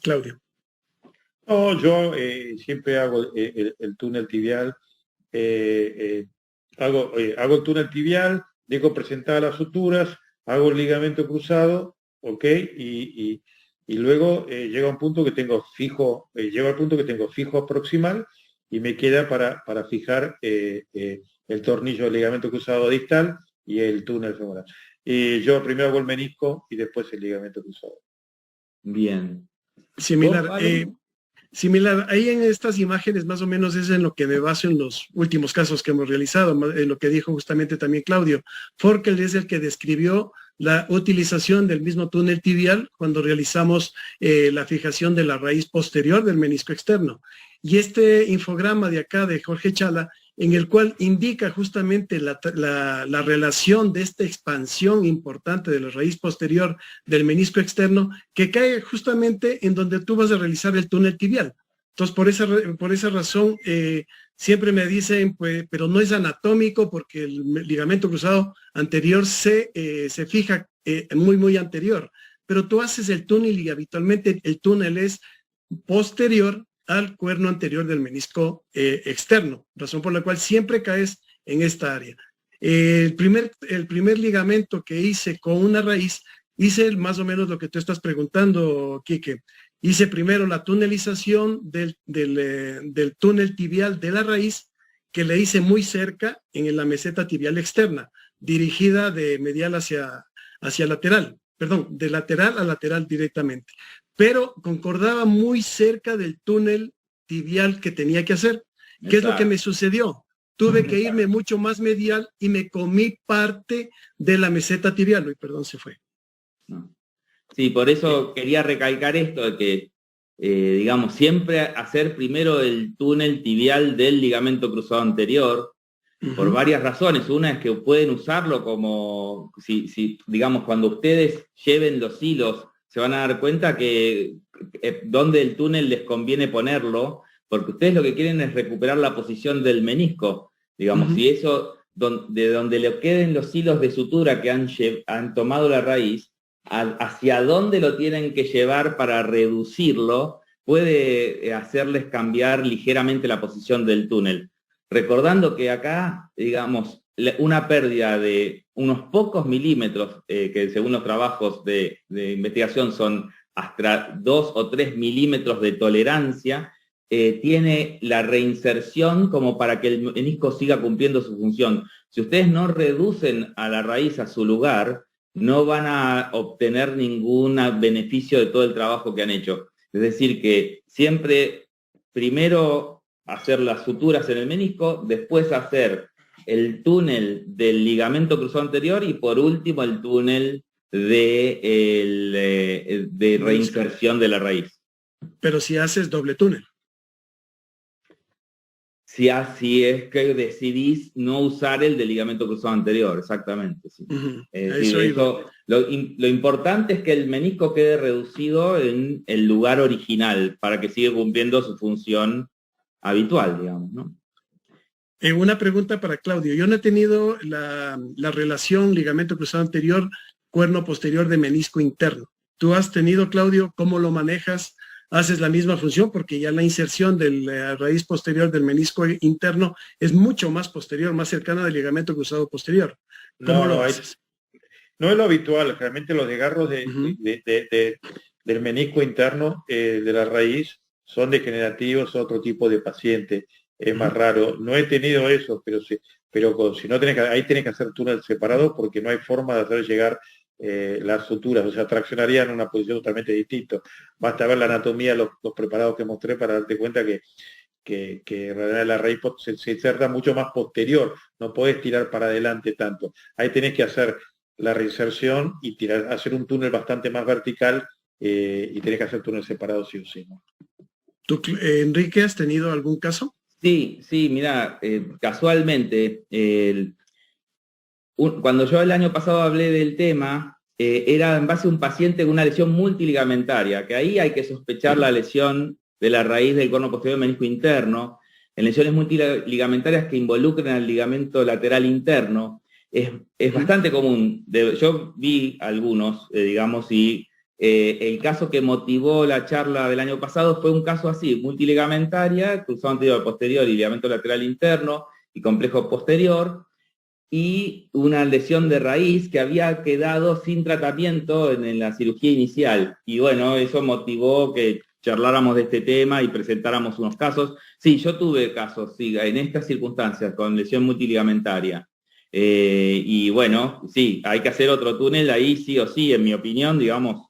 Claudio. No, yo siempre hago el túnel tibial, hago el túnel tibial, dejo presentadas las suturas, hago el ligamento cruzado, ¿ok? Y luego llego a un punto que tengo fijo, llego al punto que tengo fijo proximal y me queda para fijar el tornillo del ligamento cruzado distal y el túnel femoral. Y yo primero hago el menisco y después el ligamento cruzado. Bien. Similar. Similar, ahí en estas imágenes más o menos es en lo que me baso en los últimos casos que hemos realizado, en lo que dijo justamente también Claudio. Forkel es el que describió la utilización del mismo túnel tibial cuando realizamos la fijación de la raíz posterior del menisco externo. Y este infograma de acá de Jorge Chala, en el cual indica justamente la relación de esta expansión importante de la raíz posterior del menisco externo, que cae justamente en donde tú vas a realizar el túnel tibial. Entonces, por esa razón, siempre me dicen, pues, pero no es anatómico porque el ligamento cruzado anterior se fija muy anterior. Pero tú haces el túnel y habitualmente el túnel es posterior al cuerno anterior del menisco externo, razón por la cual siempre caes en esta área. El primer ligamento que hice con una raíz, hice más o menos lo que tú estás preguntando, Quique. Hice primero la tunelización del túnel tibial de la raíz, que le hice muy cerca en la meseta tibial externa, dirigida de medial hacia lateral, perdón, de lateral a lateral directamente, pero concordaba muy cerca del túnel tibial que tenía que hacer. ¿Qué es lo que me sucedió? Tuve que irme mucho más medial y me comí parte de la meseta tibial. Uy, perdón, se fue. Sí, por eso quería recalcar esto de que, digamos, siempre hacer primero el túnel tibial del ligamento cruzado anterior, por varias razones. Una es que pueden usarlo como, digamos, cuando ustedes lleven los hilos, se van a dar cuenta que donde el túnel les conviene ponerlo, porque ustedes lo que quieren es recuperar la posición del menisco. Digamos, si eso, de donde le queden los hilos de sutura que han tomado la raíz, hacia dónde lo tienen que llevar para reducirlo, puede hacerles cambiar ligeramente la posición del túnel. Recordando que acá, digamos, una pérdida de unos pocos milímetros, que según los trabajos de investigación son hasta 2 o 3 milímetros de tolerancia, tiene la reinserción como para que el menisco siga cumpliendo su función. Si ustedes no reducen a la raíz a su lugar, no van a obtener ningún beneficio de todo el trabajo que han hecho. Es decir, que siempre primero hacer las suturas en el menisco, después hacer el túnel del ligamento cruzado anterior y por último el túnel de reinserción de la raíz. Pero si haces doble túnel. Si así es que decidís no usar el del ligamento cruzado anterior, exactamente. Sí. Es decir, lo importante es que el menisco quede reducido en el lugar original para que siga cumpliendo su función habitual, digamos, ¿no? Una pregunta para Claudio. Yo no he tenido la relación ligamento cruzado anterior, cuerno posterior de menisco interno. ¿Tú has tenido, Claudio? ¿Cómo lo manejas? ¿Haces la misma función? Porque ya la inserción de la raíz posterior del menisco interno es mucho más posterior, más cercana del ligamento cruzado posterior. ¿Cómo lo haces? No es lo habitual. Realmente los desgarros del menisco interno de la raíz son degenerativos, son otro tipo de paciente. Es más raro. No he tenido eso, pero si no ahí tenés que hacer túnel separado porque no hay forma de hacer llegar las suturas, o sea, traccionarían en una posición totalmente distinta. Basta ver la anatomía, los preparados que mostré para darte cuenta que en realidad la raíz se inserta mucho más posterior, no podés tirar para adelante tanto. Ahí tenés que hacer la reinserción y hacer un túnel bastante más vertical y tenés que hacer túnel separado sí o sí, ¿no? ¿Tú, Enrique, has tenido algún caso? Sí, mira, casualmente, cuando yo el año pasado hablé del tema, era en base a un paciente con una lesión multiligamentaria, que ahí hay que sospechar la lesión de la raíz del cono posterior del menisco interno. En lesiones multiligamentarias que involucren al ligamento lateral interno, es bastante común. Yo vi algunos, digamos, y El caso que motivó la charla del año pasado fue un caso así, multiligamentaria, cruzado anterior posterior y ligamento lateral interno y complejo posterior, y una lesión de raíz que había quedado sin tratamiento en la cirugía inicial. Y bueno, eso motivó que charláramos de este tema y presentáramos unos casos. Sí, yo tuve casos, sí, en estas circunstancias, con lesión multiligamentaria. Y bueno, sí, hay que hacer otro túnel ahí sí o sí, en mi opinión, digamos,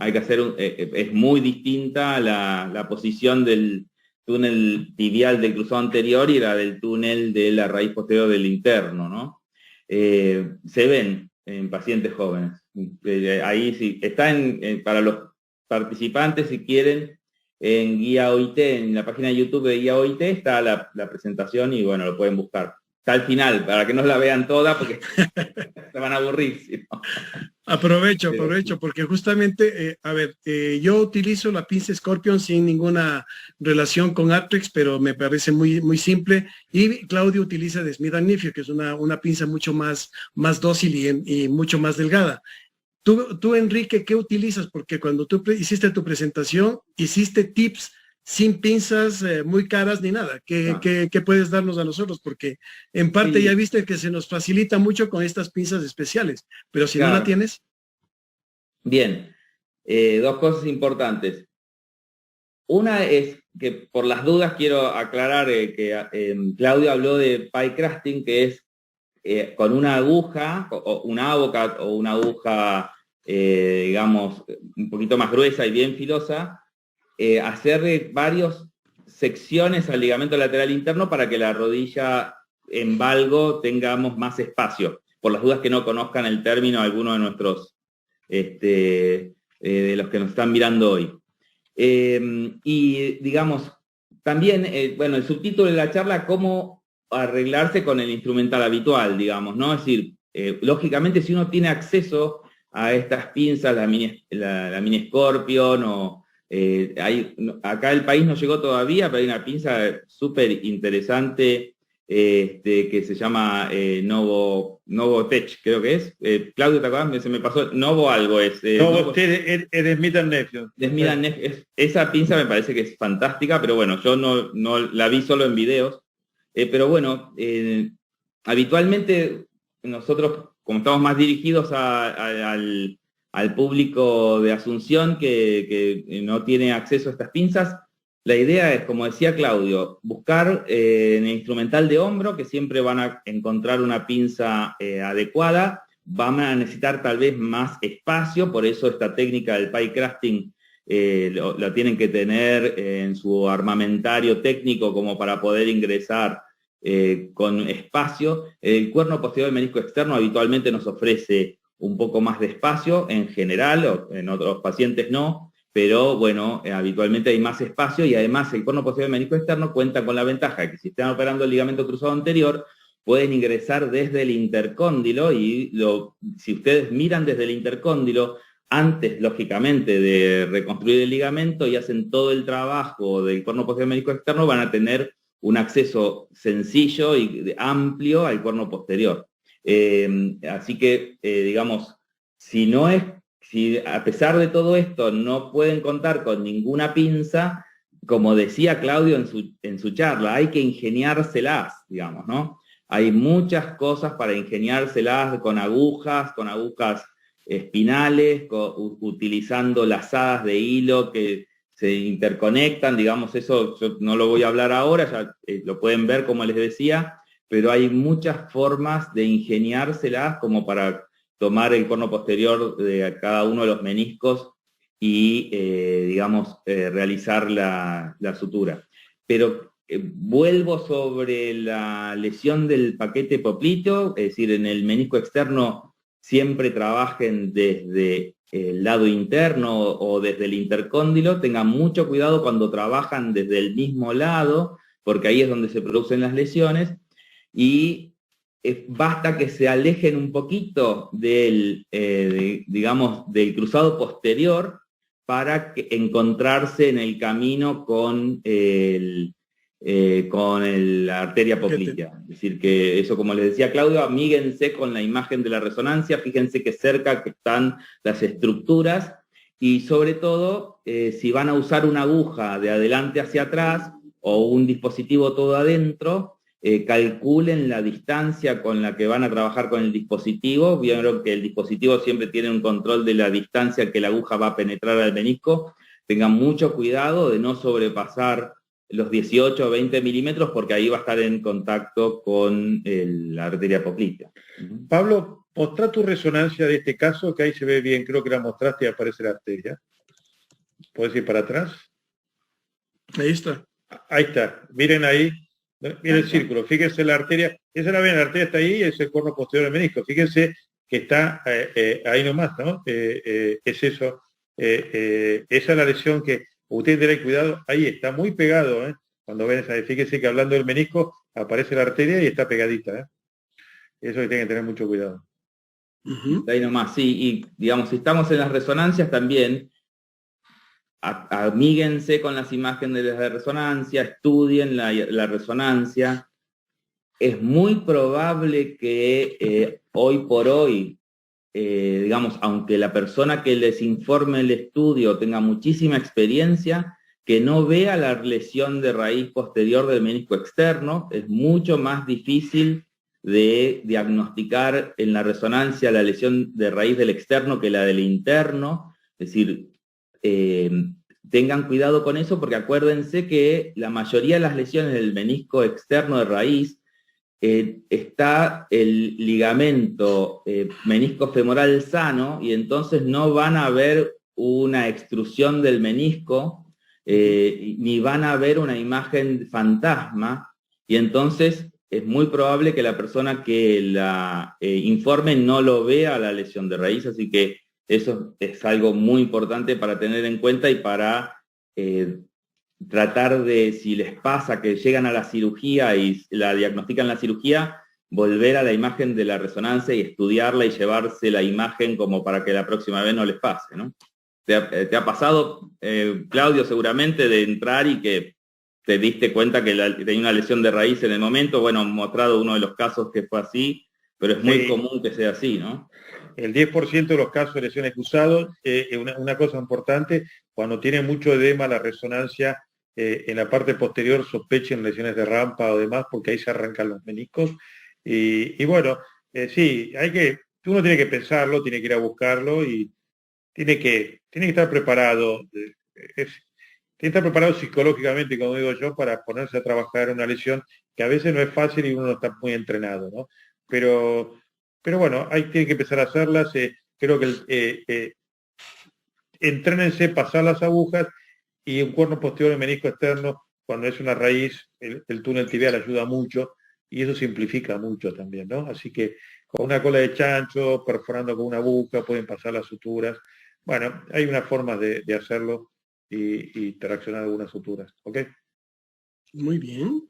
hay que hacer, es muy distinta la posición del túnel tibial del cruzado anterior y la del túnel de la raíz posterior del interno, ¿no? Se ven en pacientes jóvenes. Ahí sí, está para los participantes, si quieren, en Guía OIT, en la página de YouTube de Guía OIT está la presentación y bueno, lo pueden buscar. Está al final, para que no la vean toda porque se van a aburrir. ¿Sí? Aprovecho, porque justamente, yo utilizo la pinza Scorpion sin ninguna relación con Artrex, pero me parece muy, muy simple, y Claudio utiliza de Smith & Nephew, que es una pinza mucho más dócil y mucho más delgada. Tú, Enrique, ¿qué utilizas? Porque cuando tú hiciste tu presentación, hiciste tips sin pinzas muy caras ni nada. ¿Qué puedes darnos a nosotros? Porque en parte ya viste que se nos facilita mucho con estas pinzas especiales, pero si no la tienes. Bien, dos cosas importantes. Una es que por las dudas quiero aclarar que Claudio habló de pie crafting, que es con una aguja, o una avocat o una aguja, digamos, un poquito más gruesa y bien filosa, hacer varias secciones al ligamento lateral interno para que la rodilla en valgo tengamos más espacio. Por las dudas que no conozcan el término alguno de nuestros, de los que nos están mirando hoy. Y digamos, también, bueno, el subtítulo de la charla, cómo arreglarse con el instrumental habitual, digamos, ¿no? Es decir, lógicamente si uno tiene acceso a estas pinzas, la mini Scorpion o acá el país no llegó todavía, pero hay una pinza súper interesante que se llama Novo Tech, creo que es. Claudio, ¿te acuerdas? Se me pasó, Novo algo es. Novo es de Smith & Nephew. De Smith & Nephew. Esa pinza me parece que es fantástica, pero bueno, yo no la vi solo en videos. Pero bueno, habitualmente nosotros, como estamos más dirigidos al público de Asunción que no tiene acceso a estas pinzas, la idea es, como decía Claudio, buscar en el instrumental de hombro, que siempre van a encontrar una pinza adecuada, van a necesitar tal vez más espacio, por eso esta técnica del pie crafting lo tienen que tener en su armamentario técnico como para poder ingresar con espacio. El cuerno posterior del menisco externo habitualmente nos ofrece un poco más de espacio en general, o en otros pacientes no, pero bueno, habitualmente hay más espacio y además el cuerno posterior del menisco externo cuenta con la ventaja de que si están operando el ligamento cruzado anterior, pueden ingresar desde el intercóndilo y si ustedes miran desde el intercóndilo, antes, lógicamente, de reconstruir el ligamento y hacen todo el trabajo del cuerno posterior del menisco externo, van a tener un acceso sencillo y amplio al cuerno posterior. Así que, digamos, si a pesar de todo esto no pueden contar con ninguna pinza, como decía Claudio en su charla, hay que ingeniárselas, digamos, ¿no? Hay muchas cosas para ingeniárselas con agujas espinales, utilizando lazadas de hilo que se interconectan, digamos, eso yo no lo voy a hablar ahora, ya lo pueden ver como les decía, pero hay muchas formas de ingeniárselas como para tomar el cono posterior de cada uno de los meniscos y, digamos, realizar la sutura. Pero vuelvo sobre la lesión del paquete popliteo, es decir, en el menisco externo siempre trabajen desde el lado interno o desde el intercóndilo, tengan mucho cuidado cuando trabajan desde el mismo lado, porque ahí es donde se producen las lesiones, y basta que se alejen un poquito digamos, del cruzado posterior para encontrarse en el camino con la arteria poplitea. Es decir, que eso, como les decía Claudio, amíguense con la imagen de la resonancia, fíjense que cerca que están las estructuras y sobre todo, si van a usar una aguja de adelante hacia atrás o un dispositivo todo adentro, calculen la distancia con la que van a trabajar con el dispositivo. Vieron que el dispositivo siempre tiene un control de la distancia que la aguja va a penetrar al menisco. Tengan mucho cuidado de no sobrepasar los 18 o 20 milímetros, porque ahí va a estar en contacto con la arteria poplitea. Pablo, mostrá tu resonancia de este caso, que ahí se ve bien, creo que la mostraste y aparece la arteria. ¿Puedes ir para atrás? Ahí está. Ahí está, miren ahí, miren el círculo, fíjense la arteria, esa la ven, la arteria está ahí, es el corno posterior del menisco, fíjense que está ahí nomás, ¿no? Es eso, esa es la lesión que ustedes tienen cuidado, ahí está muy pegado, cuando ven esa, fíjense que hablando del menisco aparece la arteria y está pegadita, eso que tienen que tener mucho cuidado. Ahí nomás, sí, y digamos, si estamos en las resonancias también, amíguense con las imágenes de resonancia, estudien la resonancia. Es muy probable que hoy por hoy, digamos, aunque la persona que les informe el estudio tenga muchísima experiencia, que no vea la lesión de raíz posterior del menisco externo, es mucho más difícil de diagnosticar en la resonancia la lesión de raíz del externo que la del interno. Es decir, tengan cuidado con eso, porque acuérdense que la mayoría de las lesiones del menisco externo de raíz está el ligamento menisco femoral sano, y entonces no van a ver una extrusión del menisco, ni van a ver una imagen fantasma, y entonces es muy probable que la persona que la informe no lo vea la lesión de raíz. Así que eso es algo muy importante para tener en cuenta y para tratar de, si les pasa que llegan a la cirugía y la diagnostican la cirugía, volver a la imagen de la resonancia y estudiarla y llevarse la imagen como para que la próxima vez no les pase, ¿no? ¿Te ha pasado, Claudio, seguramente, de entrar y que te diste cuenta que tenía una lesión de raíz en el momento? Bueno, mostrado uno de los casos que fue así, pero es muy común que sea así, ¿no? El 10% de los casos de lesiones cruzados, una cosa importante, cuando tiene mucho edema la resonancia, en la parte posterior sospechen lesiones de rampa o demás, porque ahí se arrancan los meniscos. Y bueno, sí, uno tiene que pensarlo, tiene que ir a buscarlo y tiene que estar preparado. Tiene que estar preparado psicológicamente, como digo yo, para ponerse a trabajar en una lesión que a veces no es fácil y uno no está muy entrenado, ¿no? Pero bueno, ahí tiene que empezar a hacerlas. Creo que entrénense, pasar las agujas, y un cuerno posterior de menisco externo, cuando es una raíz, el túnel tibial ayuda mucho y eso simplifica mucho también, ¿no? Así que con una cola de chancho, perforando con una aguja, pueden pasar las suturas. Bueno, hay una forma de hacerlo y traccionar algunas suturas, ¿ok? Muy bien.